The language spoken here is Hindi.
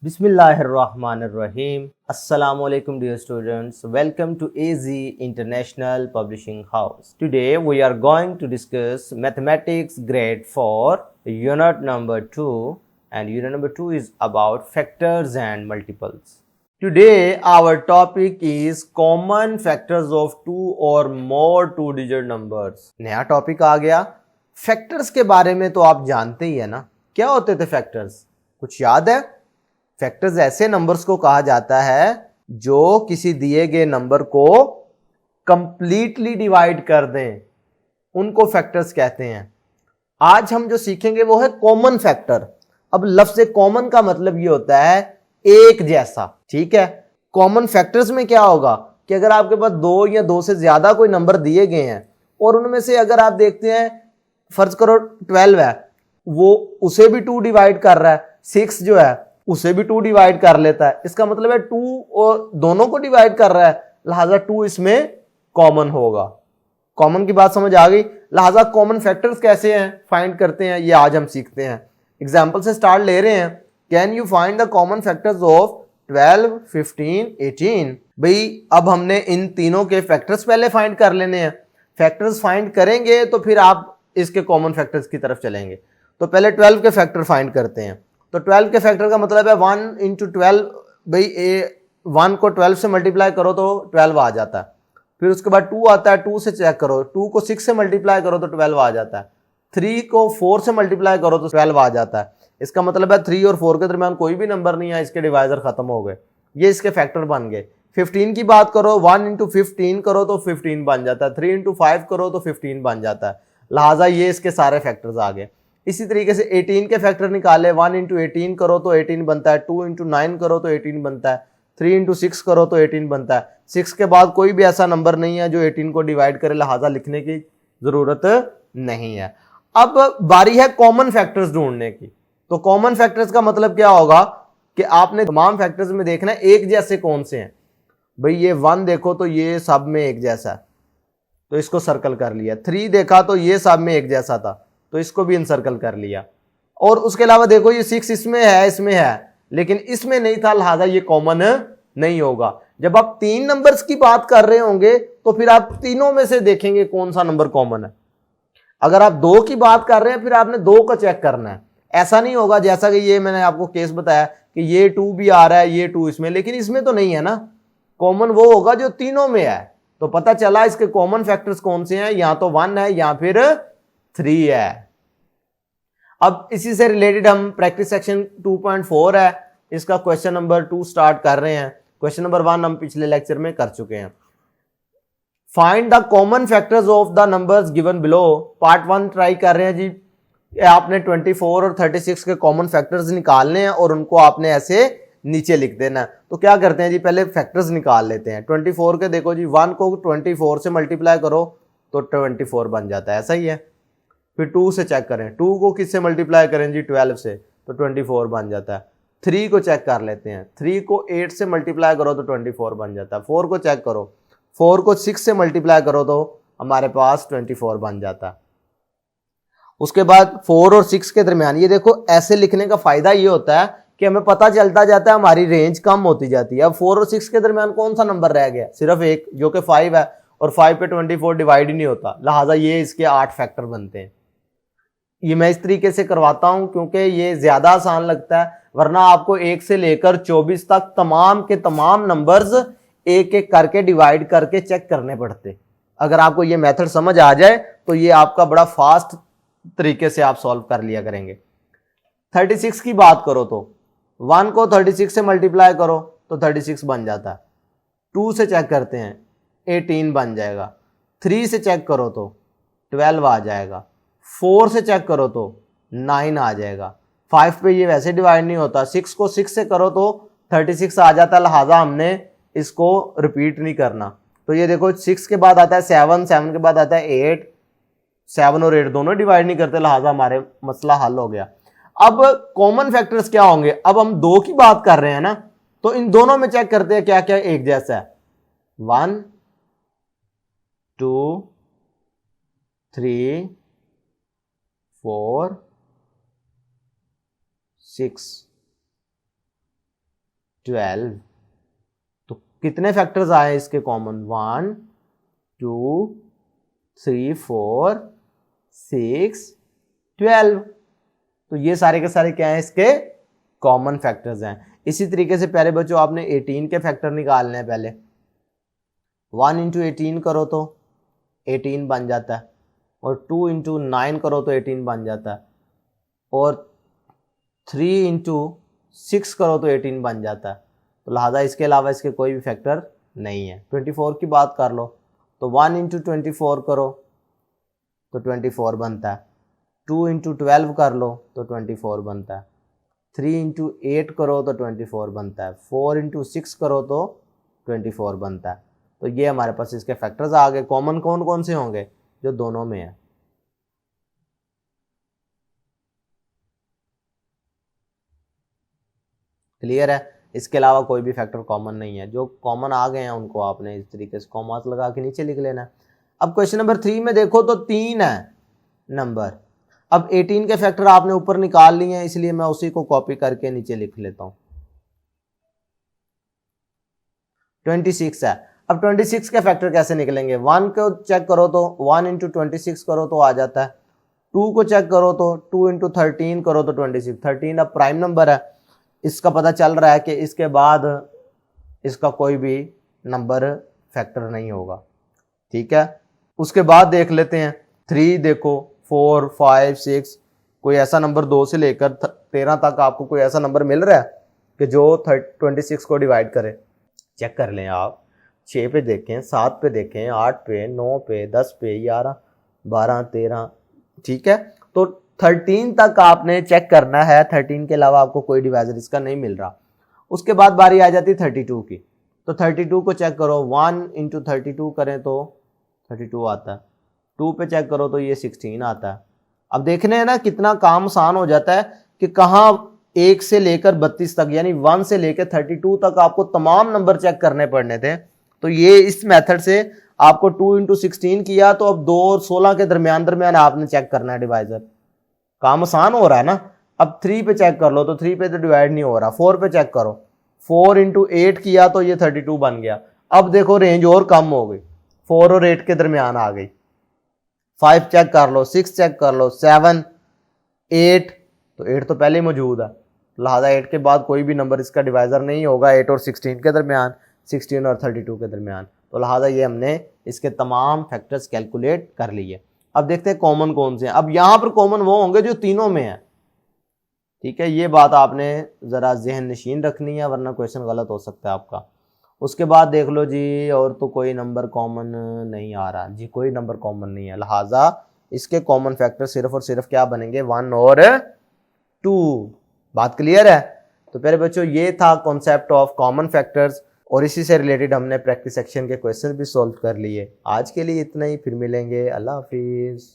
Bismillahirrahmanirrahim. Assalamu alaikum dear students. Welcome to AZ International Publishing House. Today we are going to discuss mathematics grade 4 unit number 2, and unit number 2 is about factors and multiples. Today our topic is common factors of two or more two digit numbers. नया टॉपिक आ गया. फैक्टर्स के बारे में तो आप जानते ही है ना. क्या होते थे फैक्टर्स? कुछ याद है? फैक्टर्स ऐसे नंबर्स को कहा जाता है जो किसी दिए गए नंबर को कंप्लीटली डिवाइड कर दें, उनको फैक्टर्स कहते हैं. आज हम जो सीखेंगे वो है कॉमन फैक्टर. अब लफ्ज कॉमन का मतलब ये होता है एक जैसा. ठीक है. कॉमन फैक्टर्स में क्या होगा कि अगर आपके पास दो या दो से ज्यादा कोई नंबर दिए गए हैं और उनमें से अगर आप देखते हैं, फर्ज करो 12 है, वो उसे भी 2 डिवाइड कर रहा है, 6 जो है उसे भी 2 डिवाइड कर लेता है, इसका मतलब है 2 और दोनों को डिवाइड कर रहा है, लिहाजा 2 इसमें कॉमन होगा. कॉमन की बात समझ आ गई. लिहाजा कॉमन फैक्टर्स कैसे हैं फाइंड करते हैं, ये आज हम सीखते हैं. एग्जांपल से स्टार्ट ले रहे हैं. Can you find the common factors of 12, 15, 18. भाई अब हमने इन तीनों के फैक्टर्स पहले फाइंड कर लेने हैं. फैक्टर्स फाइंड करेंगे तो फिर आप इसके कॉमन फैक्टर्स की तरफ चलेंगे. तो पहले 12 के फैक्टर फाइंड करते हैं. तो 12 के फैक्टर का मतलब है 1 इंटू 12. भाई 1 को 12 से मल्टीप्लाई करो तो 12 आ जाता है. फिर उसके बाद 2 आता है, 2 से चेक करो, 2 को 6 से मल्टीप्लाई करो तो 12 आ जाता है. 3 को 4 से मल्टीप्लाई करो तो 12 आ जाता है. इसका मतलब है 3 और 4 के दरमियान कोई भी नंबर नहीं है, इसके डिवाइजर खत्म हो गए, ये इसके फैक्टर बन गए. 15 की बात करो, 1 इंटू 15 करो तो 15 बन जाता है, 3 इंटू 5 करो तो 15 बन जाता है. लिहाजा ये इसके सारे फैक्टर्स आ गए. इसी तरीके से 18 के फैक्टर निकाले, 1 इंटू 18 करो तो 18 बनता है, 2 इंटू 9 करो तो 18 बनता है, 3 इंटू 6 करो तो 18 बनता है. 6 के बाद कोई भी ऐसा नंबर नहीं है जो 18 को डिवाइड करे, लिहाजा लिखने की जरूरत नहीं है. अब बारी है कॉमन फैक्टर्स ढूंढने की. तो कॉमन फैक्टर्स का मतलब क्या होगा कि आपने तमाम फैक्टर्स में देखना है एक जैसे कौन से हैं. भाई ये 1 देखो तो ये सब में एक जैसा है, तो इसको सर्कल कर लिया. 3 देखा तो ये सब में एक जैसा था, तो इसको भी इनसर्कल कर लिया. और उसके अलावा देखो ये 6 इसमें है, इसमें है, लेकिन इसमें नहीं था, लिहाजा ये कॉमन नहीं होगा. जब आप 3 नंबर्स की बात कर रहे होंगे तो फिर आप तीनों में से देखेंगे कौन सा नंबर कॉमन है. अगर आप 2 की बात कर रहे हैं फिर आपने 2 को चेक करना है. ऐसा नहीं होगा जैसा कि ये मैंने आपको केस बताया कि ये 2 भी आ रहा है, ये 2 इसमें, लेकिन इसमें तो नहीं है ना. कॉमन वो होगा जो तीनों में है. तो पता चला इसके कॉमन फैक्टर्स कौन से हैं, या तो 1 है या फिर 3 है. अब इसी से रिलेटेड हम प्रैक्टिस सेक्शन 2.4 है, इसका क्वेश्चन नंबर 2 स्टार्ट कर रहे हैं. क्वेश्चन नंबर 1 हम पिछले लेक्चर में कर चुके हैं. Find the common factors of the numbers given below. Part 1 try कर रहे हैं जी. आपने 24 और 36 के कॉमन फैक्टर्स निकालने हैं और उनको आपने ऐसे नीचे लिख देना है. तो क्या करते हैं जी, पहले फैक्टर्स निकाल लेते हैं. 24 के देखो जी, 1 को 24 से मल्टीप्लाई करो तो 24 बन जाता है, ऐसा ही है. फिर 2 से चेक करें, 2 को किससे मल्टीप्लाई करें जी, 12 से, तो 24 बन जाता है. 3 को चेक कर लेते हैं, 3 को 8 से मल्टीप्लाई करो तो 24 बन जाता है. 4 को चेक करो, 4 को 6 से मल्टीप्लाई करो तो हमारे पास 24 बन जाता है. उसके बाद 4 और 6 के दरमियान, ये देखो ऐसे लिखने का फायदा ये होता है कि हमें पता चलता जाता है, हमारी रेंज कम होती जाती है. अब 4 और 6 के दरमियान कौन सा नंबर रह गया, सिर्फ एक, जो कि 5 है, और 5 पे 24 डिवाइड ही नहीं होता, लिहाजा ये इसके 8 फैक्टर बनते हैं. ये मैं इस तरीके से करवाता हूं क्योंकि ये ज्यादा आसान लगता है, वरना आपको 1 से लेकर 24 तक तमाम के तमाम नंबर्स एक एक करके डिवाइड करके चेक करने पड़ते. अगर आपको ये मेथड समझ आ जाए तो ये आपका बड़ा फास्ट तरीके से आप सॉल्व कर लिया करेंगे. 36 की बात करो तो 1 को 36 से मल्टीप्लाई करो तो 36 बन जाता है. 2 से चेक करते हैं, 18 बन जाएगा. 3 से चेक करो तो 12 आ जाएगा. 4 से चेक करो तो 9 आ जाएगा. 5 पे ये वैसे डिवाइड नहीं होता. 6 को 6 से करो तो 36 आ जाता है, लिहाजा हमने इसको रिपीट नहीं करना. तो ये देखो 6 के बाद आता है 7, 7 के बाद आता है 8, 7 और 8 दोनों डिवाइड नहीं करते, लिहाजा हमारे मसला हल हो गया. अब कॉमन फैक्टर्स क्या होंगे, अब हम 2 की बात कर रहे हैं ना, तो इन दोनों में चेक करते हैं क्या क्या एक जैसा है. 1, 2, 3, 4, 6. 12। तो कितने फैक्टर्स आए इसके कॉमन? 1 2 3 4 6 12। तो ये सारे के सारे क्या हैं? इसके कॉमन फैक्टर्स हैं। इसी तरीके से प्यारे बच्चों आपने 18 के फैक्टर निकालने हैं। पहले 1 इंटू 18 करो तो 18 बन जाता है, और 2 इंटू 9 करो तो 18 बन जाता है, और 3 इंटू 6 करो तो 18 बन जाता है। तो लिहाजा इसके अलावा इसके कोई भी फैक्टर नहीं है। 24 की बात कर लो तो 1 इंटू 24 करो तो 24 बनता है, 2 इंटू 12 कर लो तो 24 बनता है, 3 इंटू 8 करो तो 24 बनता है, 4 इंटू 6 करो तो 24 बनता है। तो ये हमारे पास इसके फैक्टर्स आ गए। कॉमन कौन कौन से होंगे? जो दोनों में है। क्लियर है? इसके अलावा कोई भी फैक्टर कॉमन नहीं है। जो कॉमन आ गए हैं उनको आपने इस तरीके से कॉमास लगा के नीचे लिख लेना है। अब क्वेश्चन नंबर 3 में देखो तो 3 है नंबर। अब 18 के फैक्टर आपने ऊपर निकाल लिए हैं, इसलिए मैं उसी को कॉपी करके नीचे लिख लेता हूं। 26 है। अब 26 के फैक्टर कैसे निकलेंगे? 1 को चेक करो तो 1 इंटू 26 करो तो आ जाता है, 2 को चेक करो तो 2 इंटू 13 करो तो 26। 13 अब प्राइम नंबर है, इसका पता चल रहा है कि इसके बाद इसका कोई भी नंबर फैक्टर नहीं होगा। ठीक है, उसके बाद देख लेते हैं 3। देखो 4 5 6, कोई ऐसा नंबर 2 से लेकर 13 तक आपको कोई ऐसा नंबर मिल रहा है कि जो 26 को डिवाइड करे? चेक कर लें आप। 6 पे देखें, 7 पे देखें, 8 पे, 9 पे, 10 पे, 11 12 13। ठीक है, तो 13 तक आपने चेक करना है। 13 के अलावा आपको कोई डिवाइजर इसका नहीं मिल रहा। उसके बाद बारी आ जाती है 32 की। तो 32 को चेक करो, 1 इंटू 32 करें तो 32 आता है, 2 पे चेक करो तो ये 16 आता है। अब देखने हैं ना कितना काम आसान हो जाता है कि कहाँ 1 से लेकर 32 तक, यानी 1 से लेकर 32 तक आपको तमाम नंबर चेक करने पड़ने थे। तो ये इस मेथड से आपको 2 इंटू 16 किया, तो अब 2 और 16 के दरमियान आपने चेक करना है डिवाइजर। काम आसान हो रहा है ना। अब 3 पे चेक कर लो तो 3 पे तो डिवाइड नहीं हो रहा। 4 पे चेक करो, 4 इंटू 8 किया तो ये 32 बन गया। अब देखो रेंज और कम हो गई, 4 और 8 के दरमियान आ गई। 5 चेक कर लो, 6 चेक कर लो, 7 8, तो 8 तो पहले ही मौजूद है, लिहाजा 8 के बाद कोई भी नंबर इसका डिवाइजर नहीं होगा 8 और 16 के दरमियान, 16 और 32 के दरमियान। तो लिहाजा ये हमने इसके तमाम फैक्टर्स कैलकुलेट कर लिए। अब देखते हैं कॉमन कौन से हैं। अब यहाँ पर कॉमन वो होंगे जो तीनों में है। ठीक है, ये बात आपने ज़रा जहन नशीन रखनी है, वरना क्वेश्चन गलत हो सकता है आपका। उसके बाद देख लो जी, और तो कोई नंबर कॉमन नहीं आ रहा जी, कोई नंबर कॉमन नहीं है। लिहाजा इसके कॉमन फैक्टर सिर्फ और सिर्फ क्या बनेंगे? 1 और 2। बात क्लियर है? तो प्यारे बच्चों ये था कॉन्सेप्ट ऑफ कॉमन फैक्टर्स, और इसी से रिलेटेड हमने प्रैक्टिस सेक्शन के क्वेश्चन भी सॉल्व कर लिए। आज के लिए इतना ही, फिर मिलेंगे। अल्लाह हाफिज़।